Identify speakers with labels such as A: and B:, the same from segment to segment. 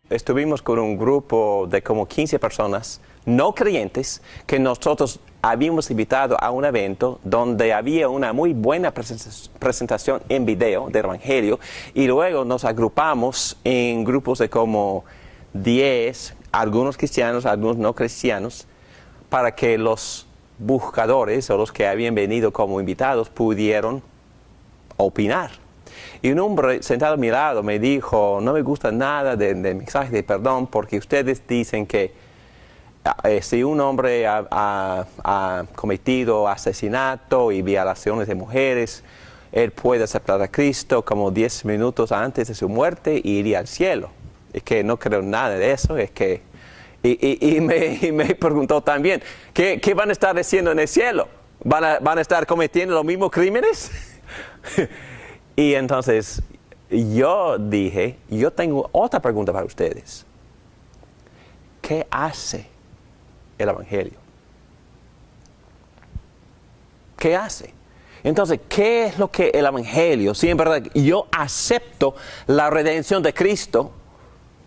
A: Estuvimos con un grupo de como 15 personas no creyentes que nosotros habíamos invitado a un evento donde había una muy buena presentación en video del Evangelio, y luego nos agrupamos en grupos de como 10, algunos cristianos, algunos no cristianos, para que los buscadores o los que habían venido como invitados pudieran opinar. Y un hombre sentado a mi lado me dijo: no me gusta nada del mensaje de perdón, porque ustedes dicen que si un hombre ha cometido asesinato y violaciones de mujeres, él puede aceptar a Cristo como 10 minutos antes de su muerte y iría al cielo. Es que no creo nada de eso. Es que y me preguntó también, ¿qué van a estar haciendo en el cielo? ¿Van a estar cometiendo los mismos crímenes? Y entonces yo dije, yo tengo otra pregunta para ustedes. ¿Qué hace el Evangelio? ¿Qué hace? Entonces, ¿qué es lo que el Evangelio? Si en verdad yo acepto la redención de Cristo,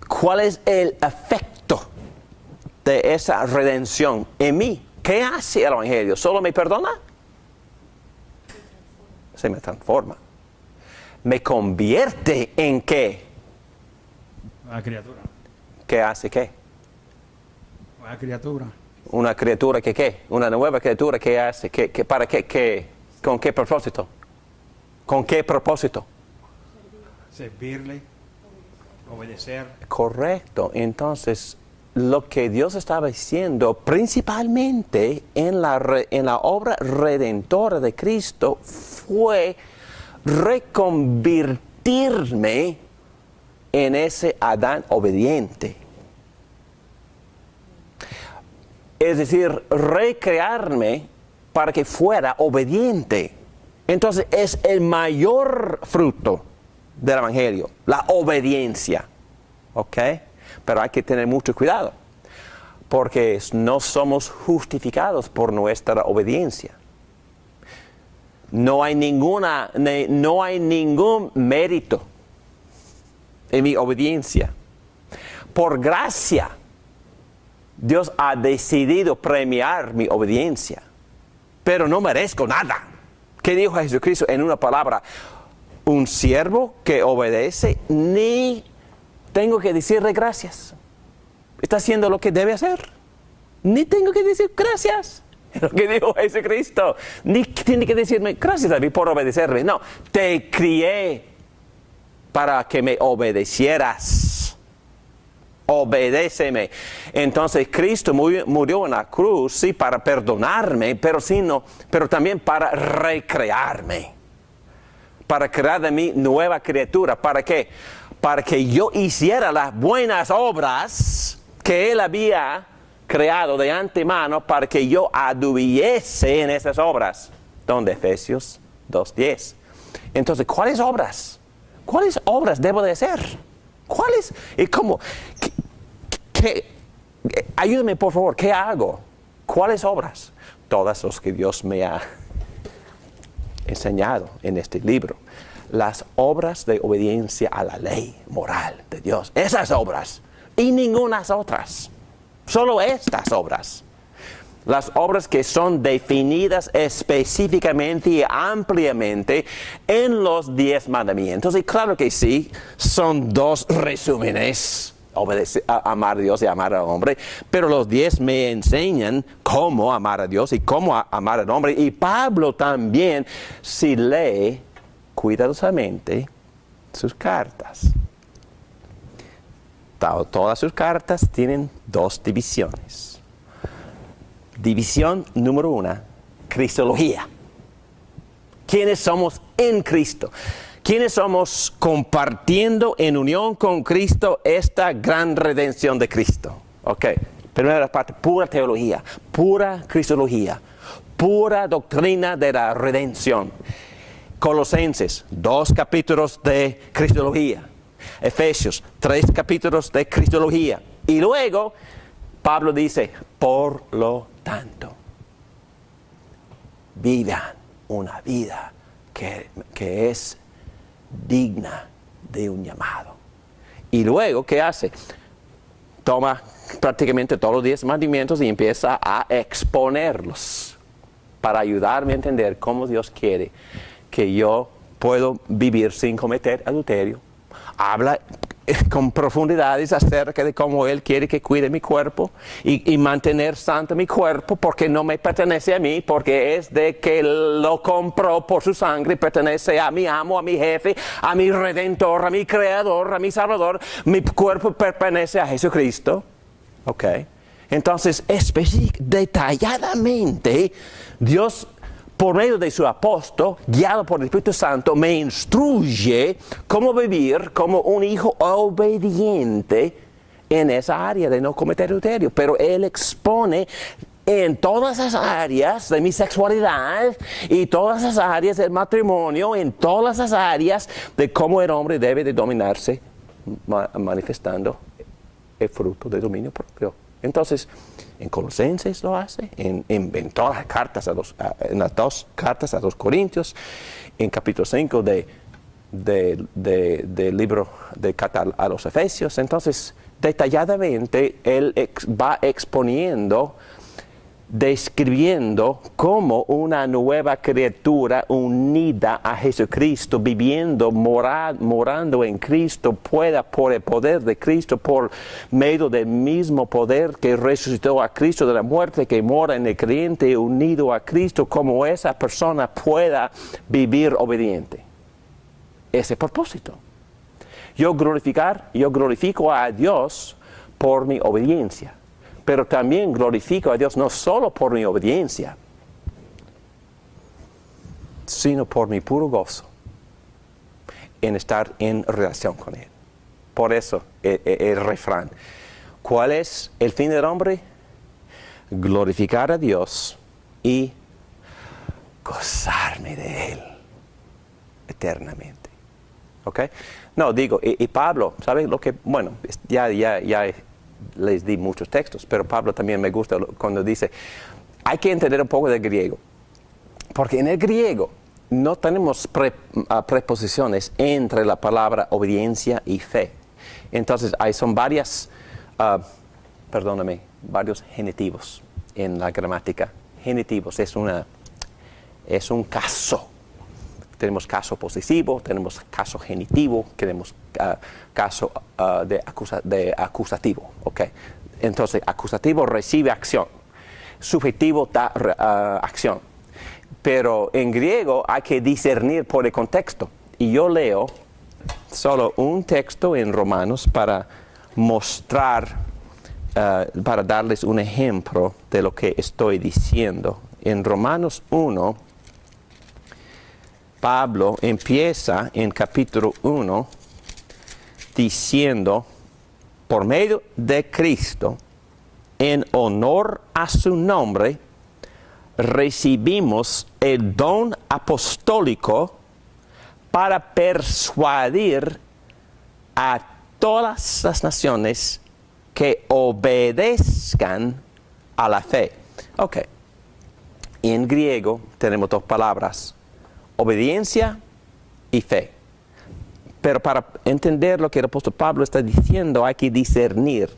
A: ¿cuál es el efecto de esa redención en mí? ¿Qué hace el Evangelio? ¿Solo me perdona? Se me transforma. ¿Me convierte en qué?
B: Una criatura.
A: ¿Qué hace qué?
B: Una criatura.
A: ¿Una criatura que qué? ¿Una nueva criatura que hace? ¿Para qué? ¿Con qué propósito? ¿Con qué propósito?
B: Servirle, obedecer.
A: Correcto. Entonces, lo que Dios estaba diciendo principalmente en la obra redentora de Cristo fue reconvertirme en ese Adán obediente. Es decir, recrearme para que fuera obediente. Entonces es el mayor fruto del Evangelio, la obediencia. ¿Ok? Pero hay que tener mucho cuidado, porque no somos justificados por nuestra obediencia. No hay ningún mérito en mi obediencia. Por gracia, Dios ha decidido premiar mi obediencia, pero no merezco nada. ¿Qué dijo Jesucristo en una palabra? Un siervo que obedece, ni tengo que decirle gracias. Está haciendo lo que debe hacer. Ni tengo que decir gracias. Lo que dijo Jesucristo. Ni tiene que decirme gracias a mí por obedecerme. No, te crié para que me obedecieras. Obedéceme. Entonces Cristo murió en la cruz, sí, para perdonarme, pero también para recrearme. Para crear de mí nueva criatura. ¿Para qué? Para que yo hiciera las buenas obras que Él había creado de antemano para que yo anduviese en esas obras. Donde Efesios 2:10. Entonces, ¿cuáles obras? ¿Cuáles obras debo de hacer? ¿Cuáles? ¿Y cómo? Ayúdame, por favor, ¿qué hago? ¿Cuáles obras? Todas las que Dios me ha enseñado en este libro. Las obras de obediencia a la ley moral de Dios. Esas obras. Y ninguna otras. Solo estas obras. Las obras que son definidas específicamente y ampliamente en los 10 mandamientos. Y claro que sí, son 2 resúmenes. Amar a Dios y amar al hombre. Pero los 10 me enseñan cómo amar a Dios y cómo amar al hombre. Y Pablo también, si lee cuidadosamente sus cartas. Todas sus cartas tienen 2 divisiones. División número 1, Cristología. ¿Quiénes somos en Cristo? ¿Quiénes somos compartiendo en unión con Cristo esta gran redención de Cristo? Ok, primera parte, pura teología, pura cristología, pura doctrina de la redención. Colosenses, 2 capítulos de cristología. Efesios, 3 capítulos de cristología. Y luego Pablo dice, por lo tanto, vivan una vida que es digna de un llamado. Y luego, ¿qué hace? Toma prácticamente todos los 10 mandamientos y empieza a exponerlos para ayudarme a entender cómo Dios quiere que yo puedo vivir sin cometer adulterio. Habla con profundidades acerca de cómo Él quiere que cuide mi cuerpo y mantener santo mi cuerpo, porque no me pertenece a mí, porque es de que lo compró por su sangre, pertenece a mi amo, a mi jefe, a mi redentor, a mi creador, a mi salvador. Mi cuerpo pertenece a Jesucristo. Ok. Entonces, detalladamente, Dios, por medio de su apóstol, guiado por el Espíritu Santo, me instruye cómo vivir como un hijo obediente en esa área de no cometer adulterio. Pero Él expone en todas las áreas de mi sexualidad y todas las áreas del matrimonio, en todas las áreas de cómo el hombre debe de dominarse, manifestando el fruto de dominio propio. Entonces, en Colosenses lo hace, en todas las cartas, en las 2 cartas a los Corintios, en capítulo 5 del libro de carta a los Efesios. Entonces, detalladamente, él va exponiendo, describiendo cómo una nueva criatura unida a Jesucristo, viviendo, morando en Cristo, pueda por el poder de Cristo, por medio del mismo poder que resucitó a Cristo de la muerte, que mora en el creyente unido a Cristo, como esa persona pueda vivir obediente. Ese propósito. Yo glorifico a Dios por mi obediencia. Pero también glorifico a Dios no solo por mi obediencia, sino por mi puro gozo en estar en relación con Él. Por eso el refrán. ¿Cuál es el fin del hombre? Glorificar a Dios y gozarme de Él eternamente. ¿Ok? No, digo, y Pablo, ¿sabes lo que? Bueno, ya les di muchos textos, pero Pablo también me gusta cuando dice, hay que entender un poco de griego, porque en el griego no tenemos preposiciones entre la palabra obediencia y fe. Entonces, son varios genitivos en la gramática. Genitivos es un caso. Tenemos caso posesivo, tenemos caso genitivo, tenemos caso de acusativo. ¿Okay? Entonces, acusativo recibe acción, subjetivo da acción. Pero en griego hay que discernir por el contexto. Y yo leo solo un texto en Romanos para mostrar, para darles un ejemplo de lo que estoy diciendo. En Romanos 1, Pablo empieza en capítulo 1 diciendo, por medio de Cristo, en honor a su nombre, recibimos el don apostólico para persuadir a todas las naciones que obedezcan a la fe. Ok. En griego tenemos 2 palabras. Obediencia y fe. Pero para entender lo que el apóstol Pablo está diciendo, hay que discernir.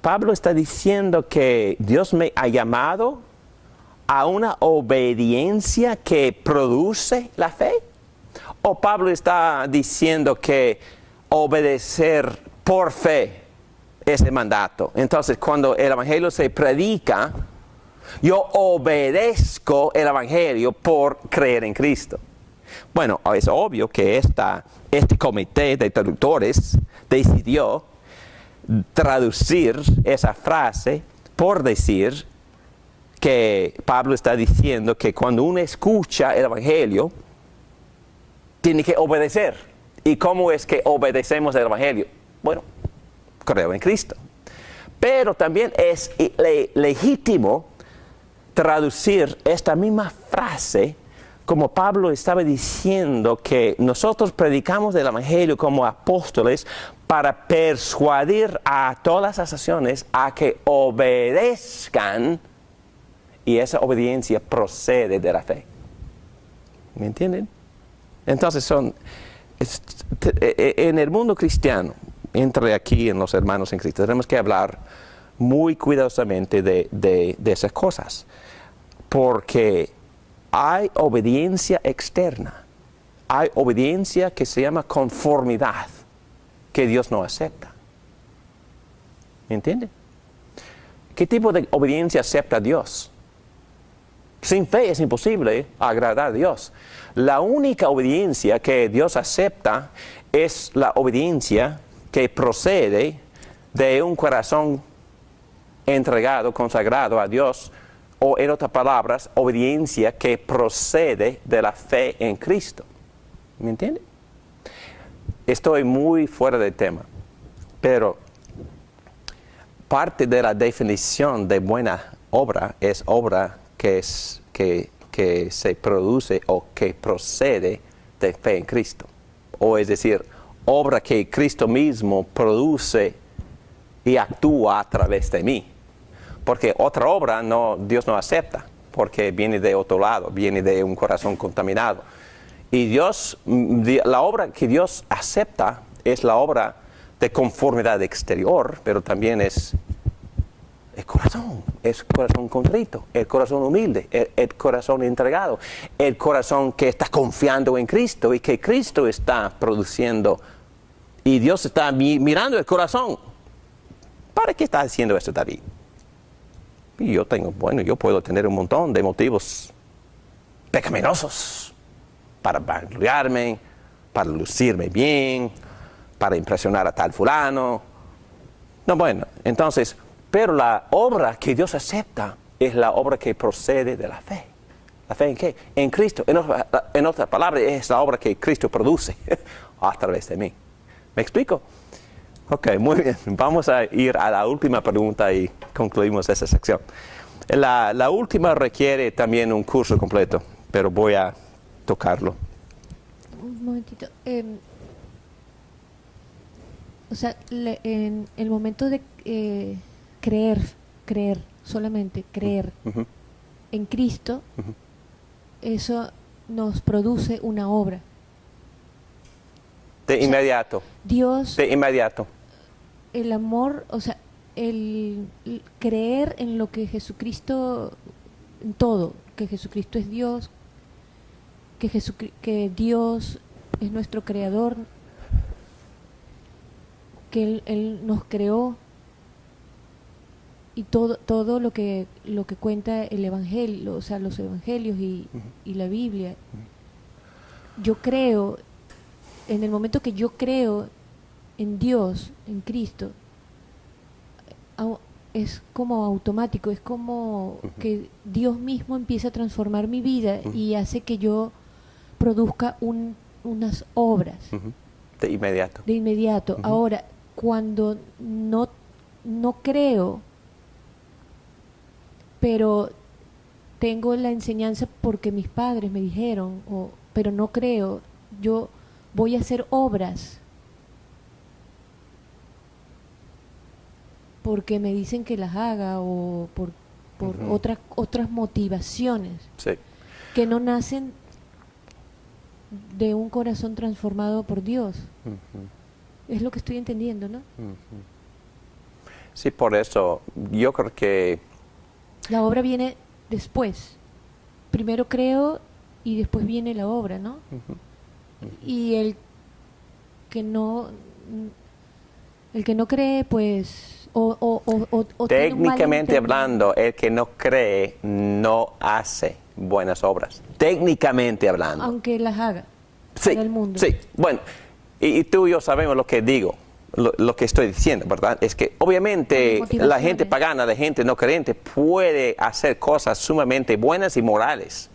A: Pablo está diciendo que Dios me ha llamado a una obediencia que produce la fe. O Pablo está diciendo que obedecer por fe es el mandato. Entonces, cuando el evangelio se predica, yo obedezco el evangelio por creer en Cristo. Bueno, es obvio que este comité de traductores decidió traducir esa frase por decir que Pablo está diciendo que cuando uno escucha el evangelio, tiene que obedecer. ¿Y cómo es que obedecemos el evangelio? Bueno, creo en Cristo. Pero también es legítimo traducir esta misma frase como Pablo estaba diciendo que nosotros predicamos el evangelio como apóstoles para persuadir a todas las naciones a que obedezcan, y esa obediencia procede de la fe. ¿Me entienden? Entonces en el mundo cristiano, entre aquí en los hermanos en Cristo, tenemos que hablar muy cuidadosamente de esas cosas, porque hay obediencia externa, hay obediencia que se llama conformidad, que Dios no acepta. ¿Me entienden? ¿Qué tipo de obediencia acepta Dios? Sin fe es imposible agradar a Dios. La única obediencia que Dios acepta es la obediencia que procede de un corazón entregado, consagrado a Dios, o en otras palabras, obediencia que procede de la fe en Cristo. ¿Me entiende? Estoy muy fuera del tema, pero parte de la definición de buena obra es obra que se produce o que procede de fe en Cristo. O es decir, obra que Cristo mismo produce y actúa a través de mí. Porque otra obra Dios no acepta, porque viene de otro lado, viene de un corazón contaminado. Y la obra que Dios acepta es la obra de conformidad exterior, pero también es el corazón contrito, el corazón humilde, el corazón entregado, el corazón que está confiando en Cristo y que Cristo está produciendo. Y Dios está mirando el corazón. ¿Para qué está haciendo esto, David? Y yo puedo tener un montón de motivos pecaminosos para vangloriarme, para lucirme bien, para impresionar a tal fulano. Entonces, pero la obra que Dios acepta es la obra que procede de la fe. ¿La fe en qué? En Cristo. En otras palabras, es la obra que Cristo produce a través de mí. ¿Me explico? Ok, muy bien. Vamos a ir a la última pregunta y concluimos esa sección. La última requiere también un curso completo, pero voy a tocarlo.
C: Un momentito. En el momento de creer, solamente creer
A: Uh-huh.
C: en Cristo,
A: Uh-huh.
C: eso nos produce una obra.
A: De inmediato.
C: Dios,
A: De inmediato.
C: el amor, el creer en lo que Jesucristo, en todo, que Jesucristo es Dios, que Dios es nuestro creador, que Él nos creó, y todo lo que cuenta el Evangelio, los Evangelios y la Biblia. Yo creo, en el momento que yo creo en Dios, en Cristo, es como automático, es como que Dios mismo empieza a transformar mi vida y hace que yo produzca unas obras.
A: De inmediato.
C: De inmediato. Ahora, cuando no creo, pero tengo la enseñanza porque mis padres me dijeron, pero no creo, yo voy a hacer obras porque me dicen que las haga o por otras motivaciones,
A: Sí.
C: que no nacen de un corazón transformado por Dios. Es lo que estoy entendiendo, ¿no?
A: Sí, por eso yo creo que
C: La obra viene después. Primero creo y después viene la obra, ¿no? Y el que no cree, pues, o tiene un mal
A: técnicamente
C: entendimiento.
A: hablando, el que no cree no hace buenas obras. Técnicamente hablando.
C: Aunque las haga
A: Sí,
C: en el mundo.
A: sí. Bueno, y tú y yo sabemos lo que digo, lo que estoy diciendo, ¿verdad? Es que obviamente
C: Motivaciones.
A: la gente pagana, la gente no creyente puede hacer cosas sumamente buenas y morales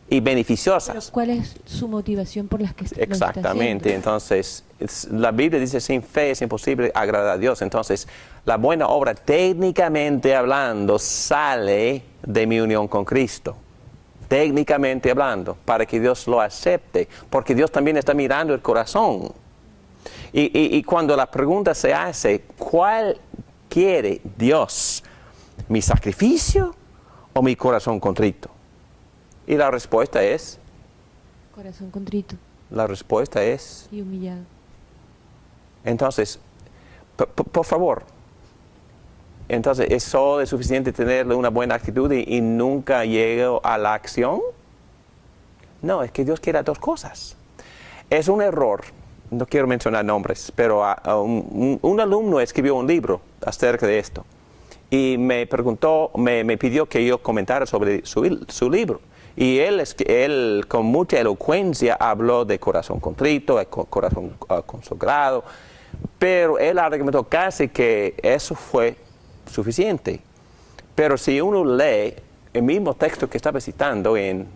A: y beneficiosas.
C: Pero ¿cuál es su motivación por las que lo está
A: Exactamente,
C: haciendo?
A: entonces la Biblia dice sin fe es imposible agradar a Dios, entonces la buena obra técnicamente hablando sale de mi unión con Cristo, técnicamente hablando, para que Dios lo acepte, porque Dios también está mirando el corazón. Y cuando la pregunta se hace, ¿cuál quiere Dios? ¿Mi sacrificio o mi corazón contrito? Y la respuesta es...
C: Corazón contrito
A: La respuesta es...
C: y humillado.
A: Entonces, por favor, entonces, ¿es solo suficiente tener una buena actitud y nunca llego a la acción? No, es que Dios quiere dos cosas. Es un error, no quiero mencionar nombres, pero un alumno escribió un libro acerca de esto y me preguntó, me pidió que yo comentara sobre su libro. Y él con mucha elocuencia habló de corazón contrito, de corazón consagrado, pero él argumentó casi que eso fue suficiente. Pero si uno lee el mismo texto que estaba citando en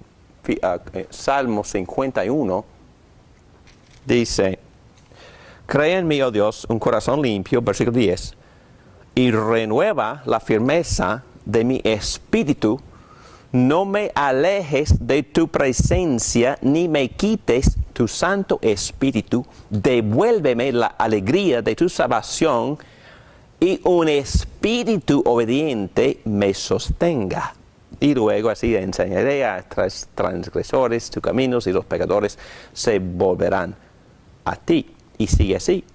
A: Salmo 51, dice, crea en mí, oh Dios, un corazón limpio, versículo 10, y renueva la firmeza de mi espíritu. No me alejes de tu presencia, ni me quites tu Santo Espíritu. Devuélveme la alegría de tu salvación, y un espíritu obediente me sostenga. Y luego así enseñaré a transgresores tus caminos, y los pecadores se volverán a ti. Y sigue así.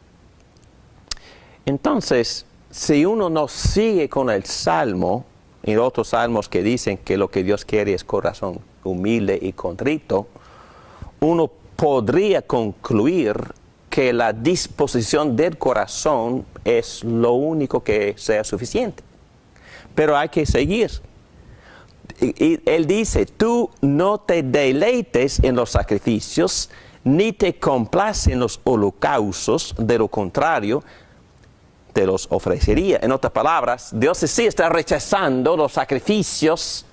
A: Entonces, si uno no sigue con el Salmo, y otros salmos que dicen que lo que Dios quiere es corazón humilde y contrito, uno podría concluir que la disposición del corazón es lo único que sea suficiente. Pero hay que seguir. Y él dice, tú no te deleites en los sacrificios, ni te complaces en los holocaustos, de lo contrario, te los ofrecería. En otras palabras, Dios sí está rechazando los sacrificios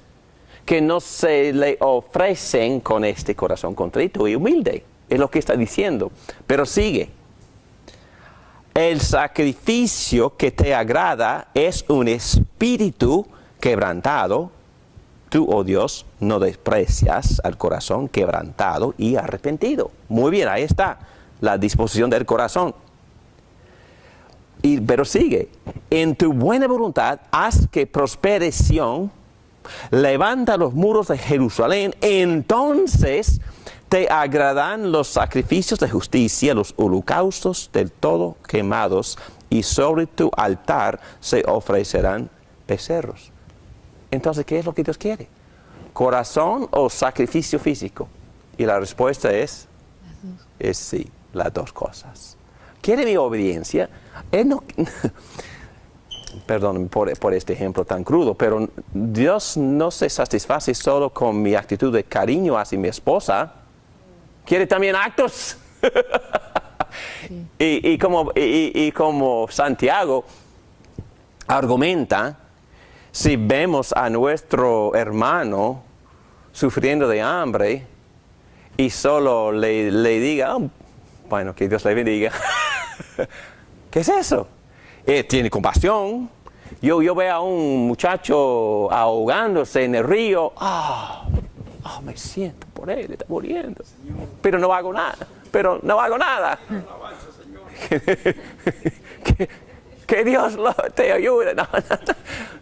A: que no se le ofrecen con este corazón contrito y humilde. Es lo que está diciendo. Pero sigue. El sacrificio que te agrada es un espíritu quebrantado. Tú, oh Dios, no desprecias al corazón quebrantado y arrepentido. Muy bien, ahí está la disposición del corazón. Pero sigue, en tu buena voluntad haz que prospere Sión, levanta los muros de Jerusalén, entonces te agradan los sacrificios de justicia, los holocaustos del todo quemados, y sobre tu altar se ofrecerán becerros. Entonces, ¿qué es lo que Dios quiere? ¿Corazón o sacrificio físico? Y la respuesta es sí, las dos cosas. ¿Quiere mi obediencia? Él no, perdón por este ejemplo tan crudo, pero Dios no se satisface solo con mi actitud de cariño hacia mi esposa. Quiere también actos. Sí. Y como Santiago argumenta, si vemos a nuestro hermano sufriendo de hambre y solo le diga, oh, bueno, que Dios le bendiga. ¿Qué es eso? Tiene compasión. Yo veo a un muchacho ahogándose en el río. Me siento por él, está muriendo. Pero no hago nada. Que Dios te ayude.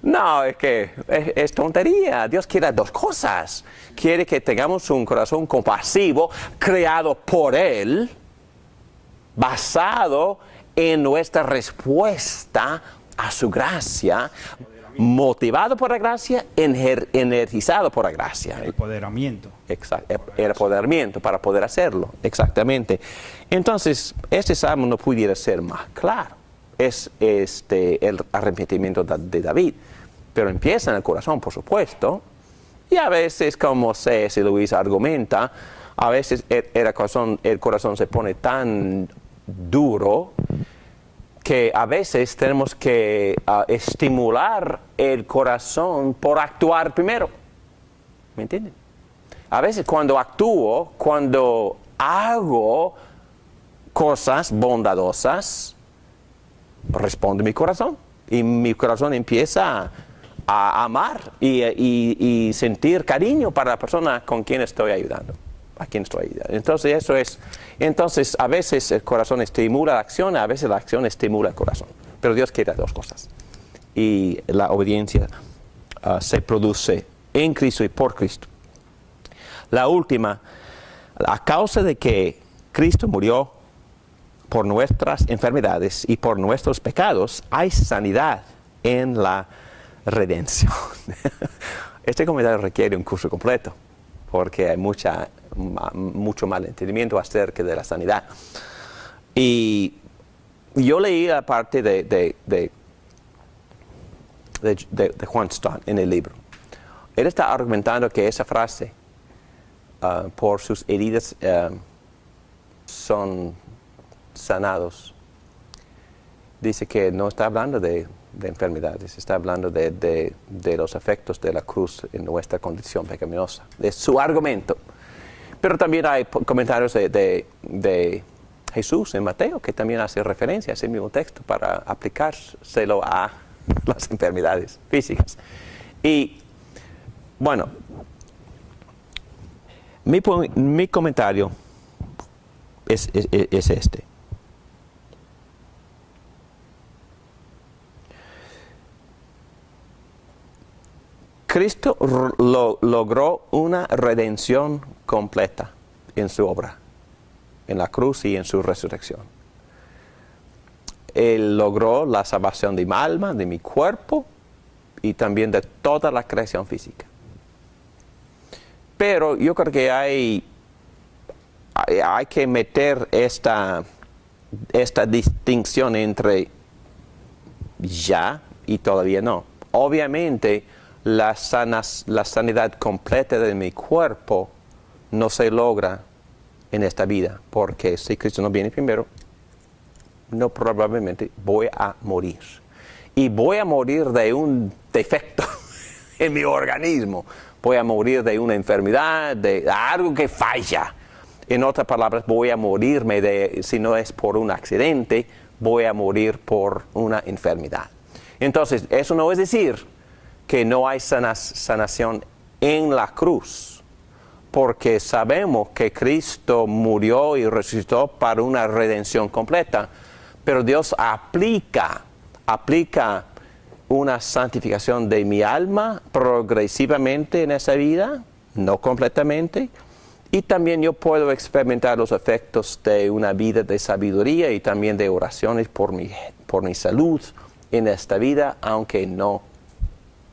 A: No, es que es tontería. Dios quiere dos cosas. Quiere que tengamos un corazón compasivo, creado por Él, basado en nuestra respuesta a su gracia, motivado por la gracia, energizado por la gracia.
B: El empoderamiento.
A: Exacto, el empoderamiento para poder hacerlo, exactamente. Entonces, este salmo no pudiera ser más claro. Es el arrepentimiento de David, pero empieza en el corazón, por supuesto, y a veces, como C.S. Lewis argumenta, a veces el corazón se pone tan duro que a veces tenemos que estimular el corazón por actuar primero. ¿Me entienden? A veces cuando hago cosas bondadosas, responde mi corazón. Y mi corazón empieza a amar y sentir cariño para la persona con quien estoy ayudando. aquí en nuestra vida. Entonces eso es, entonces a veces el corazón estimula la acción, a veces la acción estimula el corazón. Pero Dios quiere las dos cosas. Y la obediencia se produce en Cristo y por Cristo. La última, a causa de que Cristo murió por nuestras enfermedades y por nuestros pecados, hay sanidad en la redención. Este comentario requiere un curso completo, porque hay mucho malentendimiento acerca de la sanidad. Y yo leí la parte de Juan Stott en el libro. Él está argumentando que esa frase, por sus heridas son sanados, dice que no está hablando de enfermedades, está hablando de los efectos de la cruz en nuestra condición pecaminosa. Es su argumento. Pero también hay comentarios de Jesús en Mateo, que también hace referencia a ese mismo texto para aplicárselo a las enfermedades físicas. Y bueno, mi comentario es este. Cristo logró una redención completa en su obra, en la cruz y en su resurrección. Él logró la salvación de mi alma, de mi cuerpo y también de toda la creación física. Pero yo creo que hay que meter esta distinción entre ya y todavía no. Obviamente, la sanidad completa de mi cuerpo no se logra en esta vida, porque si Cristo no viene primero, no probablemente voy a morir. Y voy a morir de un defecto en mi organismo. Voy a morir de una enfermedad, de algo que falla. En otras palabras, voy a morirme si no es por un accidente, voy a morir por una enfermedad. Entonces, eso no es decir que no hay sanación en la cruz, porque sabemos que Cristo murió y resucitó para una redención completa, pero Dios aplica una santificación de mi alma progresivamente en esa vida, no completamente, y también yo puedo experimentar los efectos de una vida de sabiduría y también de oraciones por mi salud en esta vida, aunque no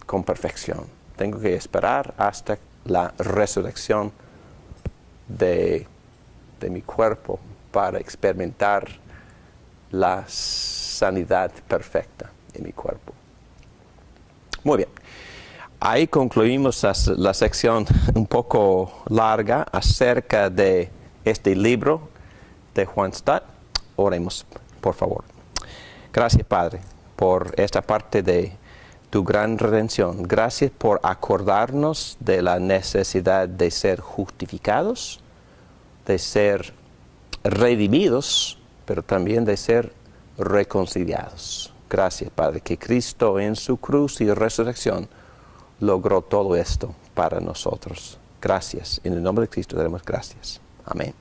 A: con perfección. Tengo que esperar hasta la resurrección de mi cuerpo para experimentar la sanidad perfecta en mi cuerpo. Muy bien. Ahí concluimos la sección un poco larga acerca de este libro de Juan Stott. Oremos, por favor. Gracias, Padre, por esta parte de tu gran redención. Gracias por acordarnos de la necesidad de ser justificados, de ser redimidos, pero también de ser reconciliados. Gracias, Padre, que Cristo en su cruz y resurrección logró todo esto para nosotros. Gracias. En el nombre de Cristo damos gracias. Amén.